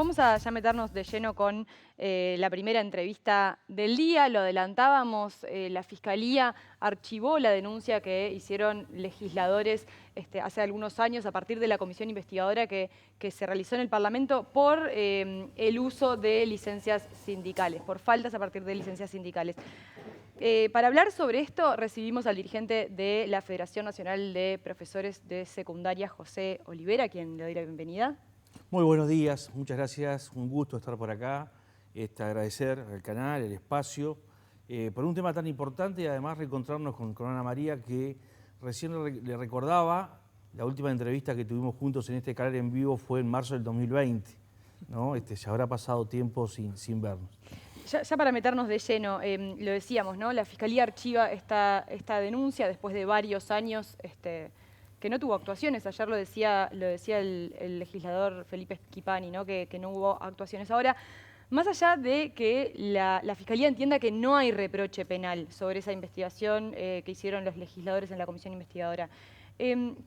Vamos a ya meternos de lleno con la primera entrevista del día. Lo adelantábamos, la Fiscalía archivó la denuncia que hicieron legisladores hace algunos años a partir de la comisión investigadora que se realizó en el Parlamento por el uso de licencias sindicales, por faltas a partir de licencias sindicales. Para hablar sobre esto, recibimos al dirigente de la Federación Nacional de Profesores de Secundaria, José Olivera, a quien le doy la bienvenida. Muy buenos días, muchas gracias, un gusto estar por acá, agradecer al canal, el espacio, por un tema tan importante y además reencontrarnos con Ana María, que recién le recordaba, la última entrevista que tuvimos juntos en este canal en vivo fue en marzo del 2020, ¿no? Ya habrá pasado tiempo sin vernos. Ya para meternos de lleno, lo decíamos, ¿no? La Fiscalía archiva esta denuncia después de varios años que no tuvo actuaciones. Ayer lo decía el legislador Felipe Schipani, ¿no? Que no hubo actuaciones. Ahora, más allá de que la Fiscalía entienda que no hay reproche penal sobre esa investigación que hicieron los legisladores en la comisión investigadora,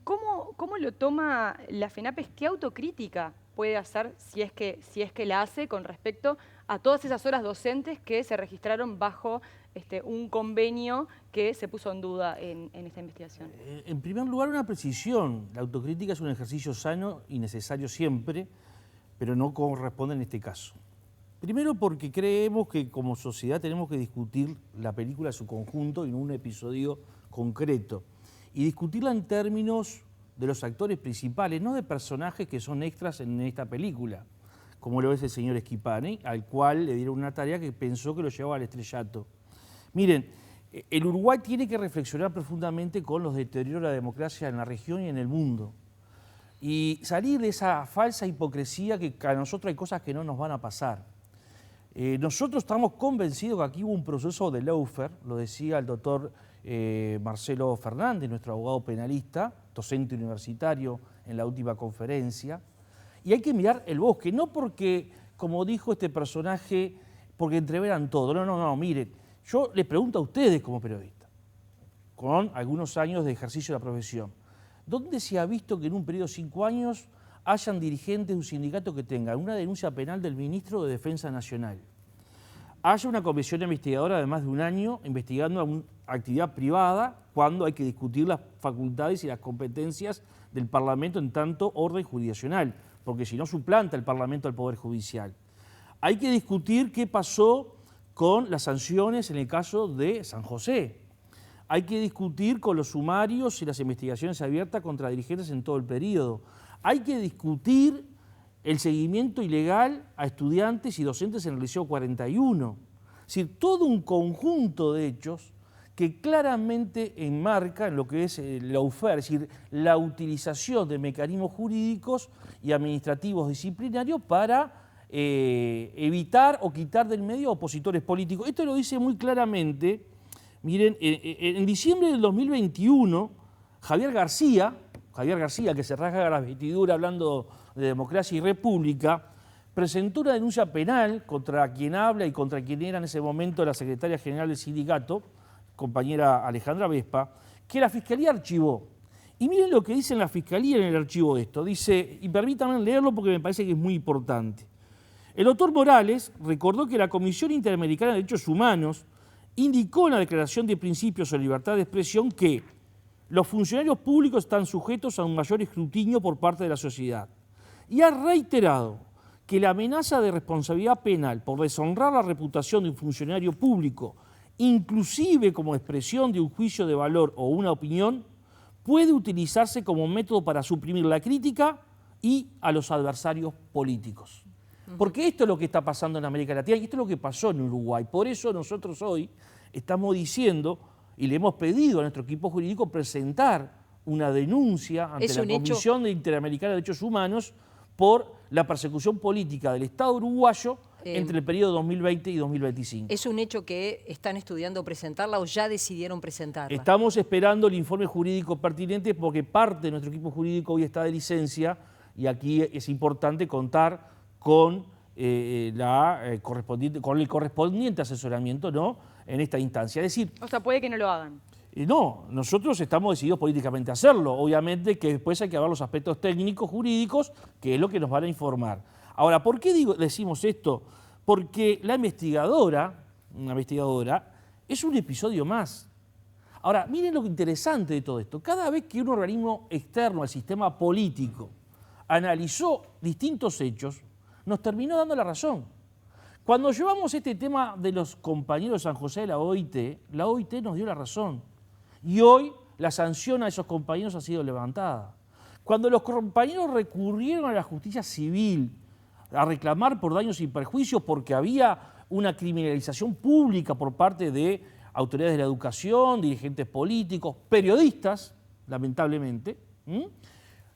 ¿cómo lo toma la FENAPES? ¿Qué autocrítica puede hacer, si es que la hace, con respecto a todas esas horas docentes que se registraron bajo un convenio que se puso en duda en esta investigación? En primer lugar, una precisión. La autocrítica es un ejercicio sano y necesario siempre, pero no corresponde en este caso. Primero porque creemos que como sociedad tenemos que discutir la película en su conjunto y no un episodio concreto. Y discutirla en términos de los actores principales, no de personajes que son extras en esta película, como lo es el señor Schipani, al cual le dieron una tarea que pensó que lo llevaba al estrellato. Miren, el Uruguay tiene que reflexionar profundamente con los deterioros de la democracia en la región y en el mundo. Y salir de esa falsa hipocresía que a nosotros hay cosas que no nos van a pasar. Nosotros estamos convencidos que aquí hubo un proceso de lawfare, lo decía el doctor Marcelo Fernández, nuestro abogado penalista, docente universitario en la última conferencia. Y hay que mirar el bosque, no porque, como dijo este personaje, porque entreveran todo. No, miren, yo les pregunto a ustedes como periodistas, con algunos años de ejercicio de la profesión, ¿dónde se ha visto que en un periodo de 5 años hayan dirigentes de un sindicato que tengan una denuncia penal del ministro de Defensa Nacional? Haya una comisión investigadora de más de un año investigando una actividad privada cuando hay que discutir las facultades y las competencias del Parlamento en tanto orden jurisdiccional, porque si no suplanta el Parlamento al Poder Judicial. Hay que discutir qué pasó con las sanciones en el caso de San José. Hay que discutir con los sumarios y las investigaciones abiertas contra dirigentes en todo el periodo. Hay que discutir el seguimiento ilegal a estudiantes y docentes en el Liceo 41. Es decir, todo un conjunto de hechos que claramente enmarcan lo que es el lawfare, es decir, la utilización de mecanismos jurídicos y administrativos disciplinarios para evitar o quitar del medio a opositores políticos. Esto lo dice muy claramente, miren, en diciembre del 2021, Javier García, que se rasga la vestidura hablando de democracia y república, presentó una denuncia penal contra quien habla y contra quien era en ese momento la secretaria general del sindicato, compañera Alejandra Vespa, que la Fiscalía archivó. Y miren lo que dice en la Fiscalía en el archivo de esto. Dice, y permítanme leerlo porque me parece que es muy importante. El doctor Morales recordó que la Comisión Interamericana de Derechos Humanos indicó en la Declaración de Principios sobre Libertad de Expresión que los funcionarios públicos están sujetos a un mayor escrutinio por parte de la sociedad. Y ha reiterado que la amenaza de responsabilidad penal por deshonrar la reputación de un funcionario público, inclusive como expresión de un juicio de valor o una opinión, puede utilizarse como método para suprimir la crítica y a los adversarios políticos. Porque esto es lo que está pasando en América Latina y esto es lo que pasó en Uruguay. Por eso nosotros hoy estamos diciendo y le hemos pedido a nuestro equipo jurídico presentar una denuncia ante la Comisión Interamericana de Derechos Humanos por la persecución política del Estado uruguayo entre el periodo 2020 y 2025. ¿Es un hecho que están estudiando presentarla o ya decidieron presentarla? Estamos esperando el informe jurídico pertinente porque parte de nuestro equipo jurídico hoy está de licencia y aquí es importante contar con, el correspondiente asesoramiento, ¿no?, en esta instancia. Es decir, O sea, puede que no lo hagan. No, nosotros estamos decididos políticamente a hacerlo. Obviamente que después hay que ver los aspectos técnicos, jurídicos, que es lo que nos van a informar. Ahora, ¿por qué decimos esto? Porque una investigadora, es un episodio más. Ahora, miren lo interesante de todo esto. Cada vez que un organismo externo al sistema político analizó distintos hechos, nos terminó dando la razón. Cuando llevamos este tema de los compañeros de San José de la OIT nos dio la razón. Y hoy la sanción a esos compañeros ha sido levantada. Cuando los compañeros recurrieron a la justicia civil a reclamar por daños y perjuicios porque había una criminalización pública por parte de autoridades de la educación, dirigentes políticos, periodistas, lamentablemente,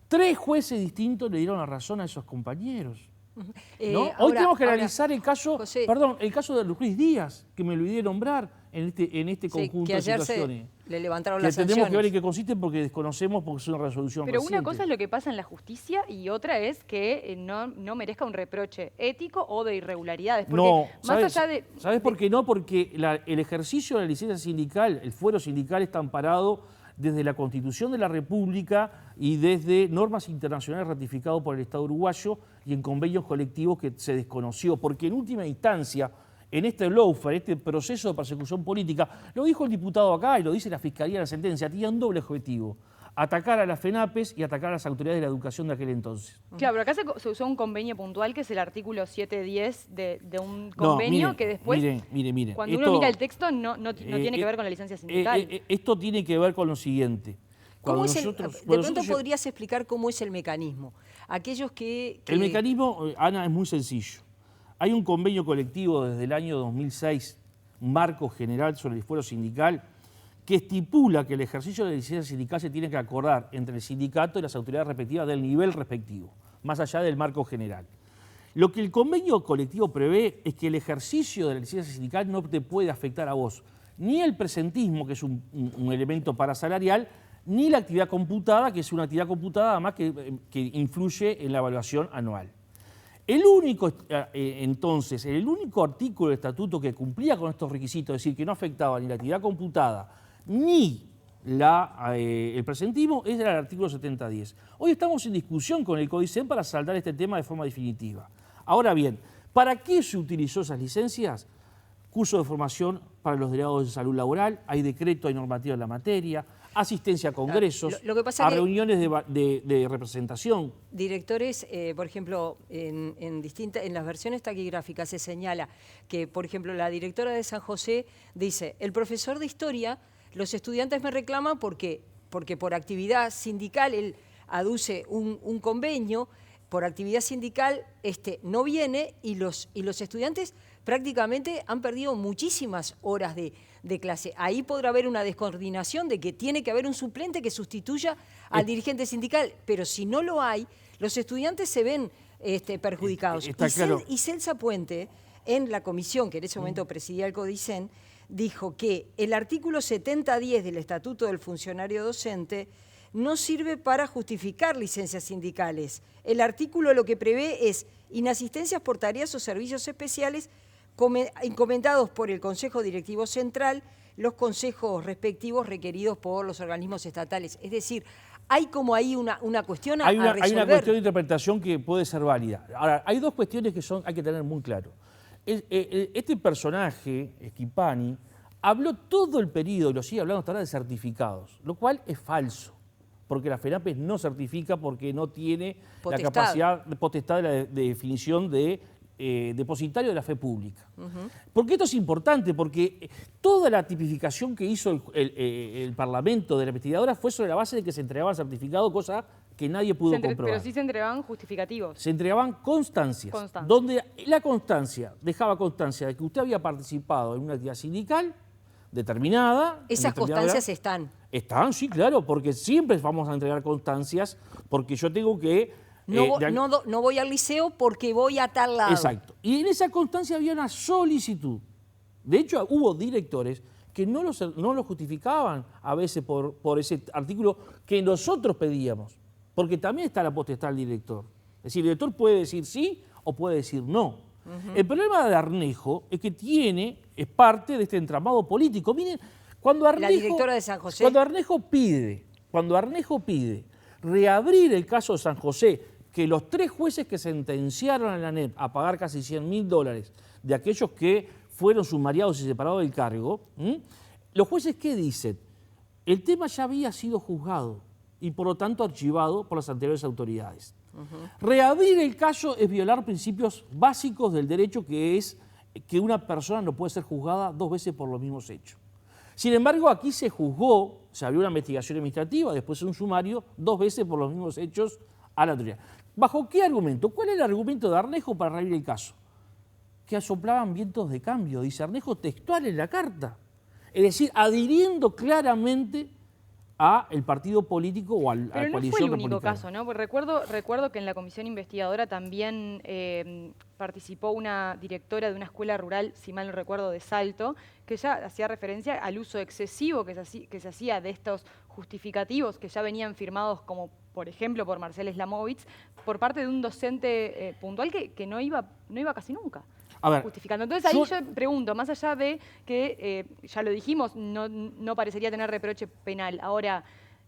3 jueces distintos le dieron la razón a esos compañeros. ¿No? Hoy tenemos que analizar el caso, José, el caso de Luis Díaz, que me olvidé nombrar en este conjunto que ayer de situaciones. le levantaron Que las sanciones. tenemos que ver en qué consiste porque desconocemos, porque es una resolución Pero reciente. una cosa es lo que pasa en la justicia y otra es que no merezca un reproche ético o de irregularidades. Porque No, más allá de... ¿sabes por qué no? Porque el ejercicio de la licencia sindical, el fuero sindical está amparado desde la Constitución de la República y desde normas internacionales ratificadas por el Estado uruguayo y en convenios colectivos que se desconoció, porque en última instancia, en este lawfare, este proceso de persecución política, lo dijo el diputado acá y lo dice la Fiscalía en la sentencia, tenía un doble objetivo: atacar a las FENAPES y atacar a las autoridades de la educación de aquel entonces. Claro, pero acá se usó un convenio puntual que es el artículo 710 de un convenio que después, miren, cuando uno mira el texto, no tiene que ver con la licencia sindical. Esto tiene que ver con lo siguiente. ¿Cómo es de pronto podrías explicar cómo es el mecanismo? Aquellos que... El mecanismo, Ana, es muy sencillo. Hay un convenio colectivo desde el año 2006, un marco general sobre el fuero sindical, que estipula que el ejercicio de la licencia sindical se tiene que acordar entre el sindicato y las autoridades respectivas del nivel respectivo, más allá del marco general. Lo que el convenio colectivo prevé es que el ejercicio de la licencia sindical no te puede afectar a vos, ni el presentismo, que es un elemento parasalarial, ni la actividad computada, que es una actividad computada además que influye en la evaluación anual. El único artículo del estatuto que cumplía con estos requisitos, es decir, que no afectaba ni la actividad computada ni el presentismo, es el artículo 7010. Hoy estamos en discusión con el CODICEN para saldar este tema de forma definitiva. Ahora bien, ¿para qué se utilizó esas licencias? Curso de formación para los delegados de salud laboral, hay decreto, hay normativa en la materia, asistencia a congresos, Lo que pasa a que reuniones de representación. Directores, por ejemplo, en las versiones taquigráficas se señala que, por ejemplo, la directora de San José dice: el profesor de historia, los estudiantes me reclaman porque por actividad sindical él aduce un convenio, por actividad sindical no viene y los estudiantes prácticamente han perdido muchísimas horas de clase. Ahí podrá haber una descoordinación de que tiene que haber un suplente que sustituya al dirigente sindical, pero si no lo hay, los estudiantes se ven perjudicados. Y Celsa Puente, en la comisión que en ese momento presidía el CODICEN, dijo que el artículo 7010 del Estatuto del Funcionario Docente no sirve para justificar licencias sindicales. El artículo lo que prevé es inasistencias por tareas o servicios especiales encomendados por el Consejo Directivo Central, los consejos respectivos requeridos por los organismos estatales. Es decir, hay como ahí una cuestión a resolver. Hay una cuestión de interpretación que puede ser válida. Ahora, hay dos cuestiones que hay que tener muy claro. Este personaje, Schipani, habló todo el periodo, y lo sigue hablando hasta ahora, de certificados, lo cual es falso, porque la FENAPES no certifica porque no tiene la capacidad, potestad de definición de depositario de la fe pública. Porque esto es importante, porque toda la tipificación que hizo el Parlamento de la investigadora fue sobre la base de que se entregaban certificados, cosa que nadie pudo comprobar. Pero sí se entregaban justificativos. Se entregaban constancias, donde la constancia dejaba constancia de que usted había participado en una actividad sindical determinada. ¿Esas constancias están? Están, sí, claro, porque siempre vamos a entregar constancias, porque yo tengo que... No voy al liceo porque voy a tal lado. Exacto. Y en esa constancia había una solicitud. De hecho, hubo directores que no lo justificaban a veces por ese artículo que nosotros pedíamos, porque también está la potestad del director. Es decir, el director puede decir sí o puede decir no. El problema de Arnejo es que es parte de este entramado político. Miren, la directora de San José. Cuando Arnejo pide reabrir el caso de San José, que los 3 jueces que sentenciaron a la ANEP a pagar casi $100.000 de aquellos que fueron sumariados y separados del cargo, los jueces, ¿qué dicen? El tema ya había sido juzgado y por lo tanto archivado por las anteriores autoridades. Reabrir el caso es violar principios básicos del derecho, que es que una persona no puede ser juzgada 2 veces por los mismos hechos. Sin embargo, aquí se juzgó, se abrió una investigación administrativa, después un sumario, 2 veces por los mismos hechos a la autoridad. ¿Bajo qué argumento? ¿Cuál es el argumento de Arnejo para reabrir el caso? Que asoplaban vientos de cambio, dice Arnejo textual en la carta. Es decir, adhiriendo claramente a el partido político o al Pero no coalición fue el republicana. único caso, ¿no? Porque recuerdo que en la comisión investigadora también participó una directora de una escuela rural, si mal no recuerdo, de Salto, que ya hacía referencia al uso excesivo que se hacía de estos justificativos que ya venían firmados, como por ejemplo por Marcel Slamovitz, por parte de un docente puntual que no iba casi nunca. A ver, justificando. Entonces ahí yo pregunto, más allá de que, ya lo dijimos, no parecería tener reproche penal. Ahora,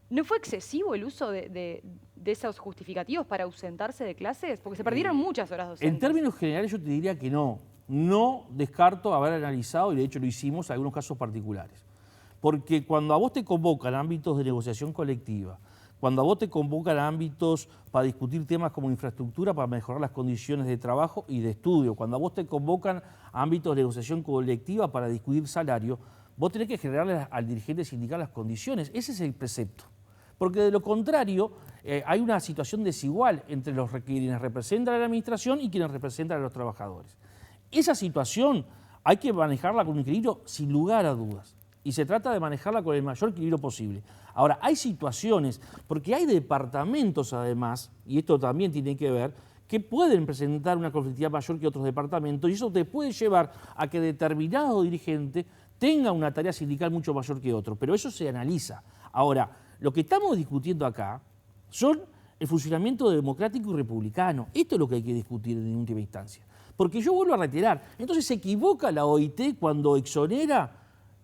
¿no fue excesivo el uso de esos justificativos para ausentarse de clases? Porque se perdieron muchas horas docentes. En términos generales yo te diría que no. No descarto haber analizado, y de hecho lo hicimos, algunos casos particulares. Porque cuando a vos te convocan ámbitos de negociación colectiva, cuando a vos te convocan a ámbitos para discutir temas como infraestructura, para mejorar las condiciones de trabajo y de estudio, cuando a vos te convocan a ámbitos de negociación colectiva para discutir salario, vos tenés que generarle al dirigente sindical las condiciones. Ese es el precepto. Porque de lo contrario, hay una situación desigual entre los quienes representan a la administración y quienes representan a los trabajadores. Esa situación hay que manejarla con un equilibrio sin lugar a dudas. Y se trata de manejarla con el mayor equilibrio posible. Ahora, hay situaciones, porque hay departamentos además, y esto también tiene que ver, que pueden presentar una conflictividad mayor que otros departamentos, y eso te puede llevar a que determinado dirigente tenga una tarea sindical mucho mayor que otro, pero eso se analiza. Ahora, lo que estamos discutiendo acá son el funcionamiento democrático y republicano. Esto es lo que hay que discutir en última instancia. Porque yo vuelvo a reiterar, entonces se equivoca la OIT cuando exonera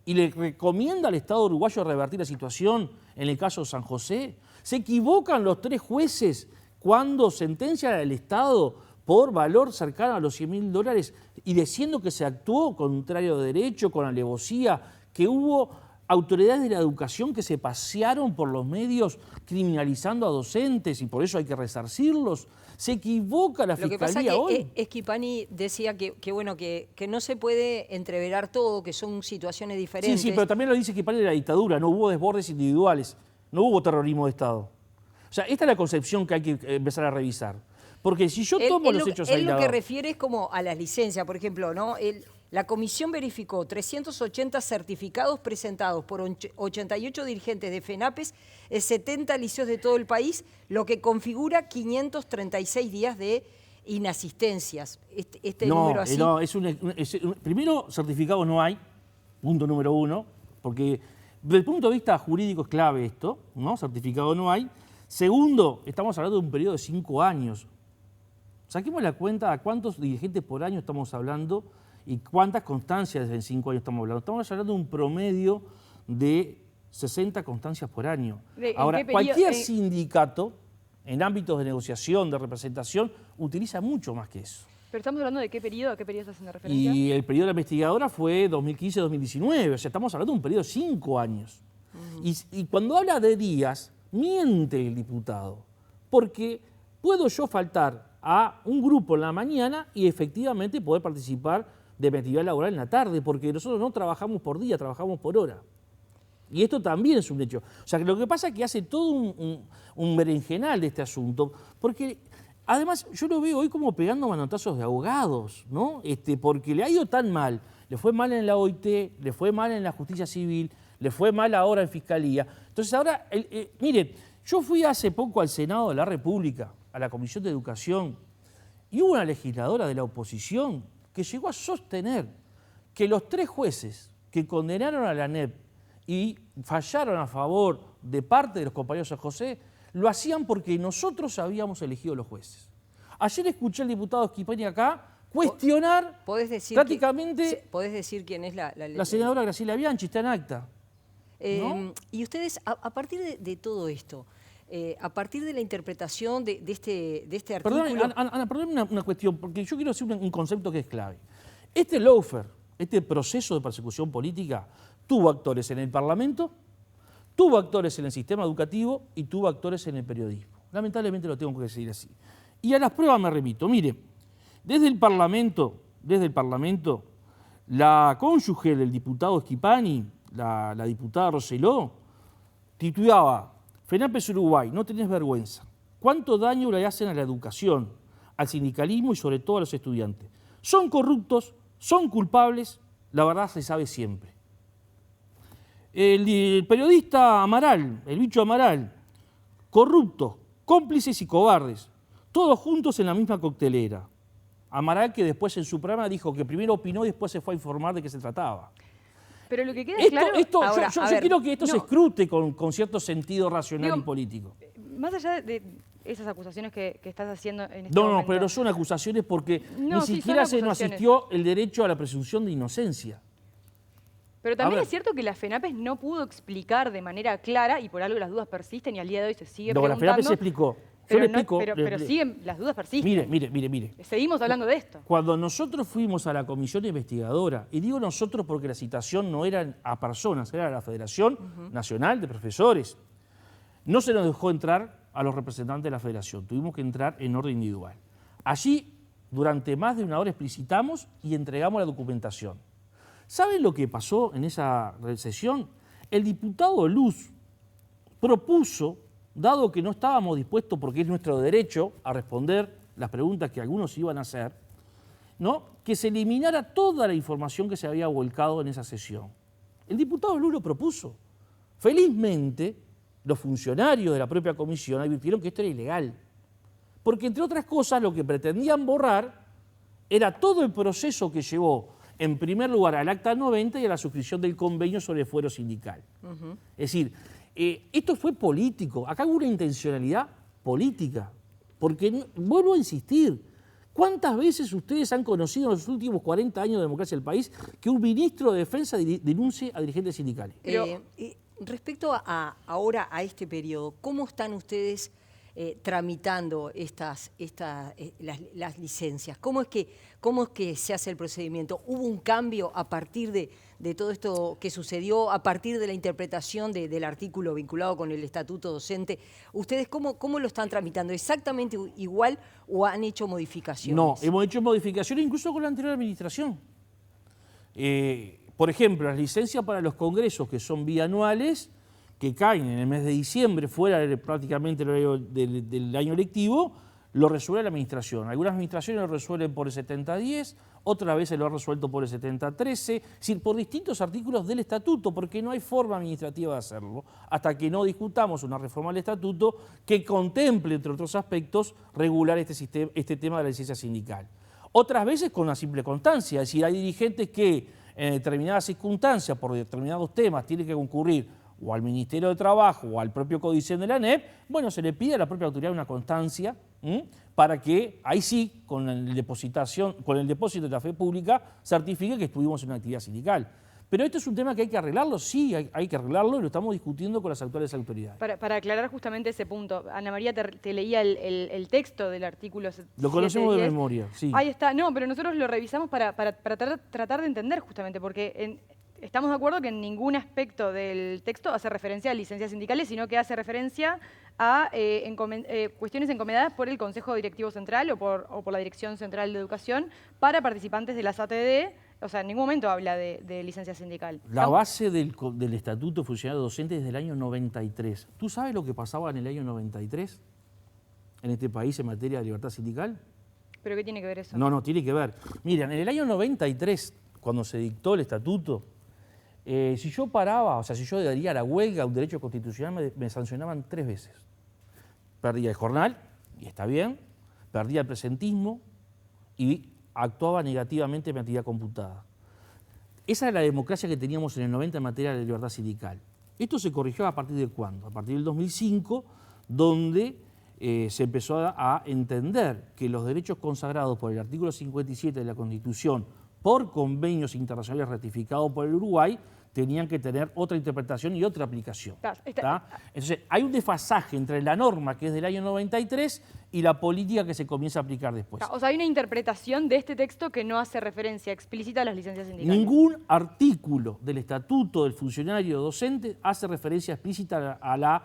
y le recomienda al Estado uruguayo revertir la situación en el caso de San José. Se equivocan los 3 jueces cuando sentencian al Estado por valor cercano a los $100.000 y diciendo que se actuó contrario de derecho, con alevosía, que hubo autoridades de la educación que se pasearon por los medios criminalizando a docentes y por eso hay que resarcirlos. Se equivoca la Fiscalía hoy. Lo que pasa es que Schifani decía que no se puede entreverar todo, que son situaciones diferentes. Sí, pero también lo dice Schifani de la dictadura, no hubo desbordes individuales, no hubo terrorismo de Estado. O sea, esta es la concepción que hay que empezar a revisar. Porque si yo tomo los hechos aislados... Él lo que refiere es como a las licencias, por ejemplo, ¿no? La comisión verificó 380 certificados presentados por 88 dirigentes de FENAPES en 70 liceos de todo el país, lo que configura 536 días de inasistencias. Este número así... No, primero, certificados no hay, punto número 1, porque desde el punto de vista jurídico es clave esto, ¿no? Certificado no hay. Segundo, estamos hablando de un periodo de 5 años. Saquemos la cuenta a cuántos dirigentes por año estamos hablando y cuántas constancias en 5 años estamos hablando. Estamos hablando de un promedio de 60 constancias por año. Ahora, cualquier sindicato en ámbitos de negociación, de representación, utiliza mucho más que eso. Pero estamos hablando de qué periodo, ¿a qué periodo estás haciendo referencia? Y el periodo de la investigadora fue 2015-2019, o sea, estamos hablando de un periodo de 5 años. Y cuando habla de días, miente el diputado, porque puedo yo faltar a un grupo en la mañana y efectivamente poder participar de mi actividad laboral en la tarde, porque nosotros no trabajamos por día, trabajamos por hora. Y esto también es un hecho. O sea, que lo que pasa es que hace todo un berenjenal de este asunto, porque además yo lo veo hoy como pegando manotazos de abogados, ¿no? Porque le ha ido tan mal, le fue mal en la OIT, le fue mal en la justicia civil, le fue mal ahora en Fiscalía. Entonces ahora, miren, yo fui hace poco al Senado de la República, a la Comisión de Educación, y hubo una legisladora de la oposición que llegó a sostener que los 3 jueces que condenaron a la ANEP y fallaron a favor de parte de los compañeros de San José, lo hacían porque nosotros habíamos elegido los jueces. Ayer escuché al diputado Schifani acá cuestionar prácticamente... ¿Podés decir quién es la senadora Graciela Bianchi, está en acta. ¿No? Y ustedes, a partir de todo esto, a partir de la interpretación de este Perdón, artículo... Ana, perdóname una cuestión, porque yo quiero decir un concepto que es clave. Este lawfare, este proceso de persecución política, tuvo actores en el Parlamento, tuvo actores en el sistema educativo y tuvo actores en el periodismo. Lamentablemente lo tengo que decir así. Y a las pruebas me remito. Mire, desde el Parlamento, la cónyuge del diputado Schifani, la diputada Rosselló, titulaba: FENAPES Uruguay, no tenés vergüenza. ¿Cuánto daño le hacen a la educación, al sindicalismo y sobre todo a los estudiantes? Son corruptos, son culpables, la verdad se sabe siempre. El periodista Amaral, el bicho Amaral, corruptos, cómplices y cobardes, todos juntos en la misma coctelera. Amaral, que después en su programa dijo que primero opinó y después se fue a informar de qué se trataba. Pero lo que queda Yo claro... quiero que esto se escrute con cierto sentido racional y político. Más allá de esas acusaciones que estás haciendo en este momento... No, pero no son acusaciones porque No, ni sí, siquiera son se nos acusaciones. asistió el derecho a la presunción de inocencia. Pero también ver. es cierto que la FENAPES no pudo explicar de manera clara, y por algo las dudas persisten y al día de hoy se sigue No, la preguntando... FENAPES se explicó. Yo Pero, le explico. pero siguen, las dudas persisten. Mire. Seguimos hablando de esto. Cuando nosotros fuimos a la comisión investigadora, y digo nosotros porque la citación no era a personas, era a la Federación Nacional de Profesores, no se nos dejó entrar a los representantes de la Federación, tuvimos que entrar en orden individual. Allí, durante más de una hora explicitamos y entregamos la documentación. ¿Saben lo que pasó en esa sesión? El diputado Luz propuso, dado que no estábamos dispuestos, porque es nuestro derecho, a responder las preguntas que algunos iban a hacer, ¿no?, que se eliminara toda la información que se había volcado en esa sesión. El diputado Luz lo propuso. Felizmente, los funcionarios de la propia comisión advirtieron que esto era ilegal, porque entre otras cosas lo que pretendían borrar era todo el proceso que llevó en primer lugar al Acta 90 y a la suscripción del convenio sobre el fuero sindical. Es decir, esto fue político, acá hubo una intencionalidad política, porque vuelvo a insistir, ¿cuántas veces ustedes han conocido en los últimos 40 años de democracia del país que un ministro de Defensa denuncie a dirigentes sindicales? Respecto ahora a este periodo, ¿cómo están ustedes tramitando las licencias? ¿Cómo es que se hace el procedimiento? ¿Hubo un cambio a partir de todo esto que sucedió, a partir de la interpretación del artículo vinculado con el estatuto docente? ¿Ustedes cómo lo están tramitando? ¿Exactamente igual o han hecho modificaciones? No, hemos hecho modificaciones incluso con la anterior administración. Por ejemplo, las licencias para los congresos, que son bianuales, que caen en el mes de diciembre, fuera prácticamente del año lectivo, lo resuelve la administración. Algunas administraciones lo resuelven por el 70-10, otras veces lo han resuelto por el 70-13, es decir, por distintos artículos del estatuto, porque no hay forma administrativa de hacerlo, hasta que no discutamos una reforma del estatuto que contemple, entre otros aspectos, regular este tema de la licencia sindical. Otras veces con una simple constancia, es decir, hay dirigentes que en determinadas circunstancias, por determinados temas, tienen que concurrir o al Ministerio de Trabajo o al propio Codicen de la ANEP, bueno, se le pide a la propia autoridad una constancia para que ahí sí, con el depósito de la fe pública, certifique que estuvimos en una actividad sindical. Pero esto es un tema que hay que arreglarlo, sí, hay que arreglarlo y lo estamos discutiendo con las actuales autoridades. Para aclarar justamente ese punto, Ana María te leía el texto del artículo 710. Lo conocemos de memoria, sí. Ahí está, no, pero nosotros lo revisamos para tratar de entender justamente, porque estamos de acuerdo que en ningún aspecto del texto hace referencia a licencias sindicales, sino que hace referencia a cuestiones encomendadas por el Consejo Directivo Central o por la Dirección Central de Educación para participantes de las ATD. O sea, en ningún momento habla de licencia sindical. La base del Estatuto de Funcionarios Docentes es del año 93. ¿Tú sabes lo que pasaba en el año 93 en este país en materia de libertad sindical? ¿Pero qué tiene que ver eso? No, tiene que ver. Miren, en el año 93, cuando se dictó el Estatuto, si yo paraba, o sea, si yo daría la huelga, un derecho constitucional, me sancionaban 3 veces. Perdía el jornal, y está bien, perdía el presentismo y actuaba negativamente en mi actividad computada. Esa era la democracia que teníamos en el 90 en materia de libertad sindical. Esto se corrigió a partir de ¿cuándo? A partir del 2005, donde se empezó a entender que los derechos consagrados por el artículo 57 de la Constitución por convenios internacionales ratificados por el Uruguay, tenían que tener otra interpretación y otra aplicación. ¿Tá? Entonces, hay un desfasaje entre la norma, que es del año 93, y la política que se comienza a aplicar después. O sea, hay una interpretación de este texto que no hace referencia explícita a las licencias sindicales. Ningún artículo del Estatuto del Funcionario Docente hace referencia explícita a la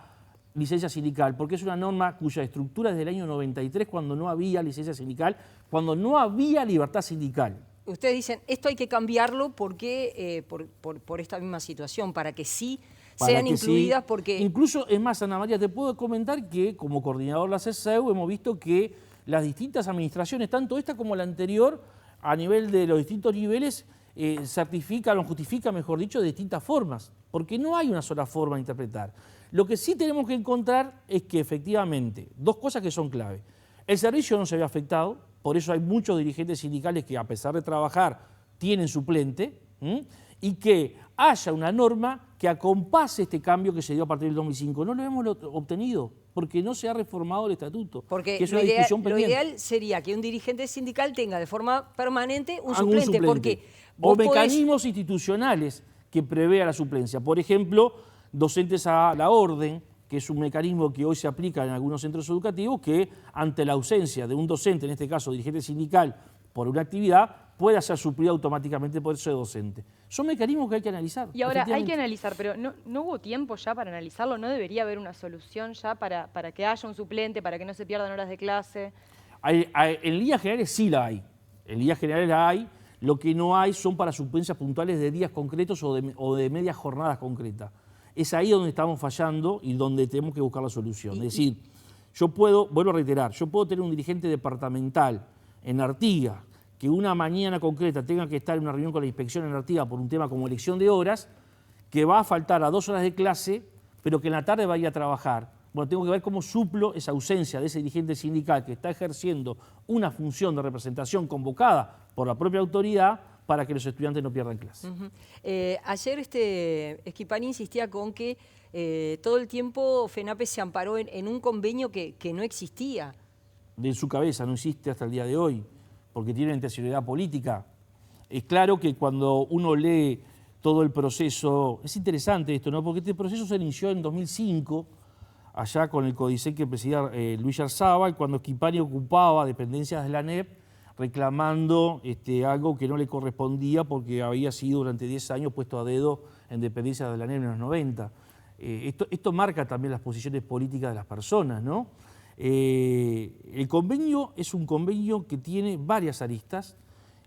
licencia sindical, porque es una norma cuya estructura es del año 93, cuando no había licencia sindical, cuando no había libertad sindical. Ustedes dicen, esto hay que cambiarlo porque, por esta misma situación, para que sí sean incluidas, porque... Incluso, es más, Ana María, te puedo comentar que como coordinador de la CESEU hemos visto que las distintas administraciones, tanto esta como la anterior, a nivel de los distintos niveles, certifican o justifican, mejor dicho, de distintas formas, porque no hay una sola forma de interpretar. Lo que sí tenemos que encontrar es que efectivamente, dos cosas que son clave. El servicio no se ve afectado, por eso hay muchos dirigentes sindicales que a pesar de trabajar tienen suplente, y que haya una norma que acompase este cambio que se dio a partir del 2005. No lo hemos obtenido porque no se ha reformado el estatuto, porque que es una discusión pendiente. Lo ideal sería que un dirigente sindical tenga de forma permanente un suplente, porque o mecanismos institucionales que prevea la suplencia. Por ejemplo, docentes a la orden, que es un mecanismo que hoy se aplica en algunos centros educativos, que ante la ausencia de un docente, en este caso dirigente sindical, por una actividad, pueda ser suplido automáticamente por ese docente. Son mecanismos que hay que analizar. Y ahora hay que analizar, pero ¿no hubo tiempo ya para analizarlo? ¿No debería haber una solución ya para que haya un suplente, para que no se pierdan horas de clase? En líneas generales sí la hay. En líneas generales la hay. Lo que no hay son para suplencias puntuales de días concretos o de medias jornadas concretas. Es ahí donde estamos fallando y donde tenemos que buscar la solución. Es decir, yo puedo, vuelvo a reiterar, yo puedo tener un dirigente departamental en Artigas que una mañana concreta tenga que estar en una reunión con la inspección en Artigas por un tema como elección de horas, que va a faltar a 2 horas de clase, pero que en la tarde va a ir a trabajar. Bueno, tengo que ver cómo suplo esa ausencia de ese dirigente sindical que está ejerciendo una función de representación convocada por la propia autoridad para que los estudiantes no pierdan clase. Ayer Schipani insistía con que todo el tiempo FENAPE se amparó en un convenio que no existía. De su cabeza, no existe hasta el día de hoy, porque tiene intencionalidad política. Es claro que cuando uno lee todo el proceso, es interesante esto, ¿no? Porque este proceso se inició en 2005, allá con el CODICET que presidía Luis Yarzábal, cuando Schipani ocupaba dependencias de la ANEP, reclamando algo que no le correspondía porque había sido durante 10 años puesto a dedo en dependencias de la ANEP en los 90. Esto marca también las posiciones políticas de las personas, ¿no? El convenio es un convenio que tiene varias aristas.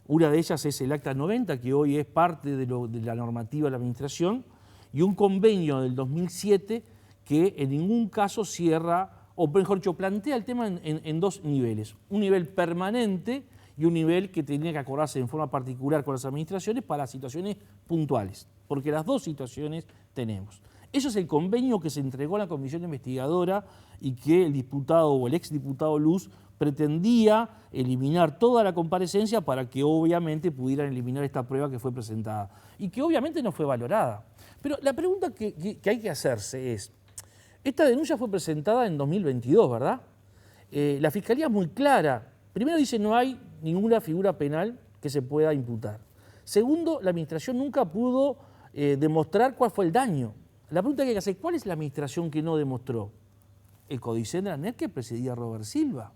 Una de ellas es el Acta 90, que hoy es parte de la normativa de la Administración, y un convenio del 2007 que en ningún caso cierra, o mejor dicho, plantea el tema en dos niveles. Un nivel permanente y un nivel que tenía que acordarse en forma particular con las administraciones para situaciones puntuales, porque las dos situaciones tenemos. Eso es el convenio que se entregó a la comisión investigadora y que el diputado o el exdiputado Luz pretendía eliminar toda la comparecencia para que obviamente pudieran eliminar esta prueba que fue presentada y que obviamente no fue valorada. Pero la pregunta que hay que hacerse es, esta denuncia fue presentada en 2022, ¿verdad? La Fiscalía es muy clara. Primero dice no hay ninguna figura penal que se pueda imputar. Segundo, la Administración nunca pudo demostrar cuál fue el daño. La pregunta que hay que hacer, ¿cuál es la Administración que no demostró? El CODICET de la ANEP que presidía Robert Silva.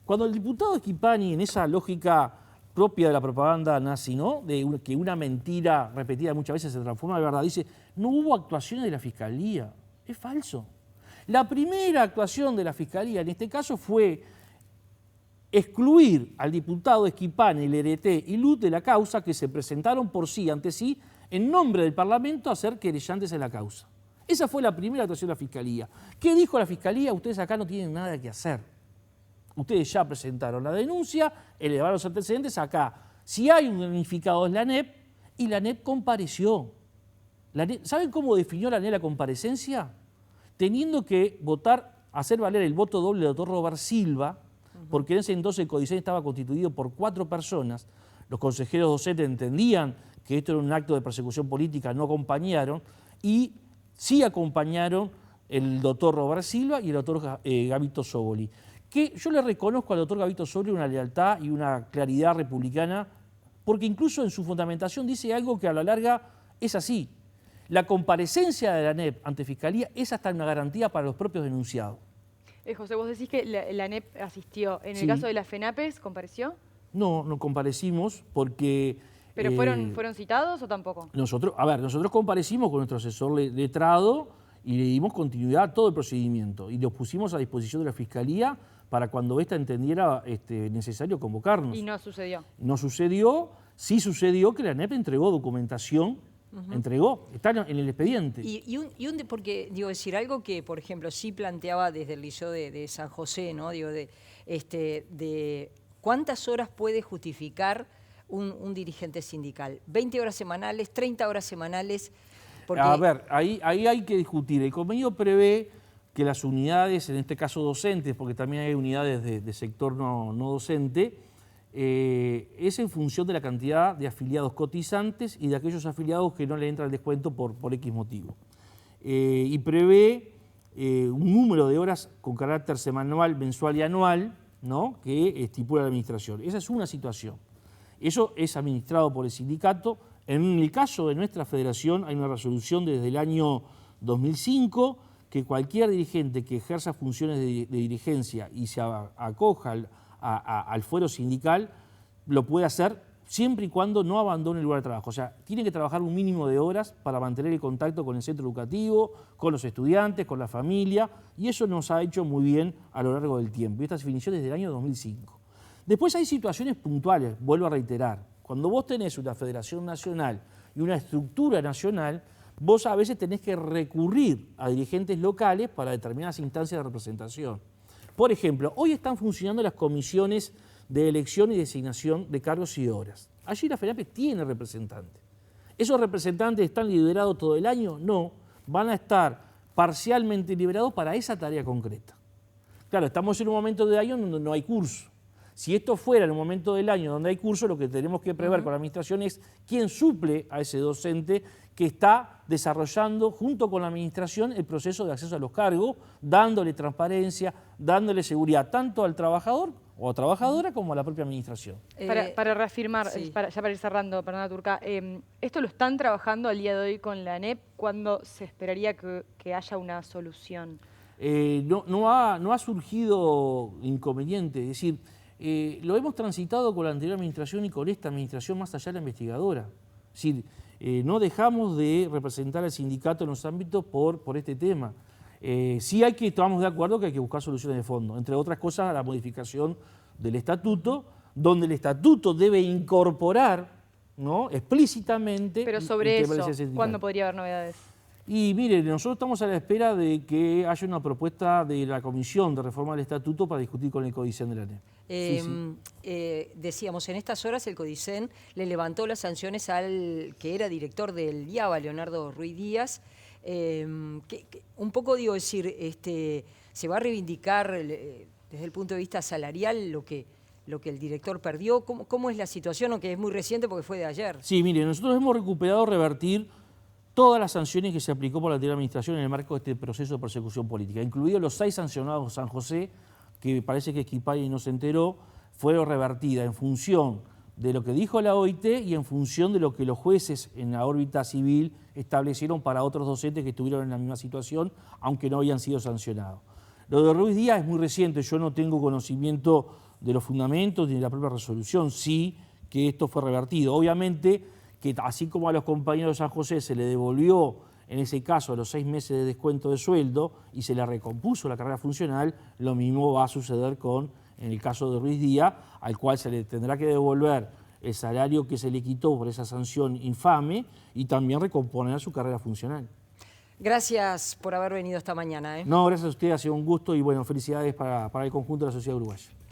Cuando el diputado Schipani, en esa lógica propia de la propaganda nazi, ¿no? De que una mentira repetida muchas veces se transforma en verdad, dice, no hubo actuaciones de la Fiscalía. Es falso. La primera actuación de la Fiscalía en este caso fue excluir al diputado Schipani, Lerete y Luz de la causa que se presentaron por sí, ante sí, en nombre del Parlamento a ser querellantes en la causa. Esa fue la primera actuación de la Fiscalía. ¿Qué dijo la Fiscalía? Ustedes acá no tienen nada que hacer. Ustedes ya presentaron la denuncia, elevaron los antecedentes acá. Si hay un damnificado es la ANEP y la ANEP compareció. ¿Saben cómo definió la ANEP la comparecencia? Teniendo que votar, hacer valer el voto doble del doctor Robert Silva, porque en ese entonces el CODICET estaba constituido por 4 personas. Los consejeros docentes entendían que esto era un acto de persecución política, no acompañaron, y sí acompañaron el doctor Robert Silva y el doctor Gabito Sogoli. Que yo le reconozco al doctor Gabito Sogoli una lealtad y una claridad republicana porque incluso en su fundamentación dice algo que a la larga es así. La comparecencia de la ANEP ante Fiscalía es hasta una garantía para los propios denunciados. José, vos decís que la ANEP asistió. En el Sí. caso de la FENAPES, ¿compareció? No, no comparecimos porque... ¿Pero fueron citados o tampoco? Nosotros comparecimos con nuestro asesor letrado y le dimos continuidad a todo el procedimiento y los pusimos a disposición de la Fiscalía para cuando ésta entendiera necesario convocarnos. Y no sucedió. No sucedió, sí sucedió que la ANEP entregó documentación, está en el expediente. Porque, digo, decir algo que, por ejemplo, sí planteaba desde el Liceo de San José, ¿no? Digo, de cuántas horas puede justificar un dirigente sindical. 20 horas semanales, 30 horas semanales. Porque... A ver, ahí hay que discutir. El convenio prevé que las unidades, en este caso docentes, porque también hay unidades de sector no docente, es en función de la cantidad de afiliados cotizantes y de aquellos afiliados que no le entra el descuento por X motivo. Y prevé un número de horas con carácter semanal, mensual y anual, ¿no?, que estipula la administración. Esa es una situación. Eso es administrado por el sindicato. En el caso de nuestra federación hay una resolución desde el año 2005 que cualquier dirigente que ejerza funciones de dirigencia y se acoja al fuero sindical lo puede hacer siempre y cuando no abandone el lugar de trabajo. O sea, tiene que trabajar un mínimo de horas para mantener el contacto con el centro educativo, con los estudiantes, con la familia, y eso nos ha hecho muy bien a lo largo del tiempo. Y esta definición es desde el año 2005. Después hay situaciones puntuales, vuelvo a reiterar. Cuando vos tenés una federación nacional y una estructura nacional, vos a veces tenés que recurrir a dirigentes locales para determinadas instancias de representación. Por ejemplo, hoy están funcionando las comisiones de elección y designación de cargos y horas. Allí la FENAPES tiene representantes. ¿Esos representantes están liberados todo el año? No, van a estar parcialmente liberados para esa tarea concreta. Claro, estamos en un momento de año donde no hay curso. Si esto fuera en un momento del año donde hay curso, lo que tenemos que prever con la administración es quién suple a ese docente que está desarrollando junto con la administración el proceso de acceso a los cargos, dándole transparencia, dándole seguridad tanto al trabajador o trabajadora como a la propia administración. Para reafirmar, sí. Ya para ir cerrando, perdona Turca, ¿esto lo están trabajando al día de hoy con la ANEP? ¿Cuándo se esperaría que haya una solución? No ha surgido inconveniente, es decir, lo hemos transitado con la anterior administración y con esta administración más allá de la investigadora. Es decir, no dejamos de representar al sindicato en los ámbitos por este tema. Sí estamos de acuerdo que hay que buscar soluciones de fondo, entre otras cosas la modificación del estatuto, donde el estatuto debe incorporar, ¿no?, explícitamente... Pero sobre eso, ¿cuándo podría haber novedades? Y mire, nosotros estamos a la espera de que haya una propuesta de la Comisión de Reforma del Estatuto para discutir con el CODICEN de la ANEP. Decíamos, en estas horas el CODICEN le levantó las sanciones al que era director del IABA, Leonardo Ruiz Díaz. Un poco, digo, decir, se va a reivindicar desde el punto de vista salarial lo que el director perdió. ¿Cómo es la situación? Aunque es muy reciente porque fue de ayer. Sí, mire, nosotros hemos recuperado, revertir todas las sanciones que se aplicó por la anterior administración en el marco de este proceso de persecución política, incluidos los 6 sancionados de San José, que parece que Esquipay no se enteró, fueron revertidas en función de lo que dijo la OIT y en función de lo que los jueces en la órbita civil establecieron para otros docentes que estuvieron en la misma situación, aunque no habían sido sancionados. Lo de Ruiz Díaz es muy reciente, yo no tengo conocimiento de los fundamentos ni de la propia resolución, sí que esto fue revertido. Obviamente que así como a los compañeros de San José se le devolvió, en ese caso, los 6 meses de descuento de sueldo y se le recompuso la carrera funcional, lo mismo va a suceder en el caso de Ruiz Díaz, al cual se le tendrá que devolver el salario que se le quitó por esa sanción infame y también recomponer su carrera funcional. Gracias por haber venido esta mañana. No, gracias a usted, ha sido un gusto y bueno, felicidades para el conjunto de la sociedad uruguaya.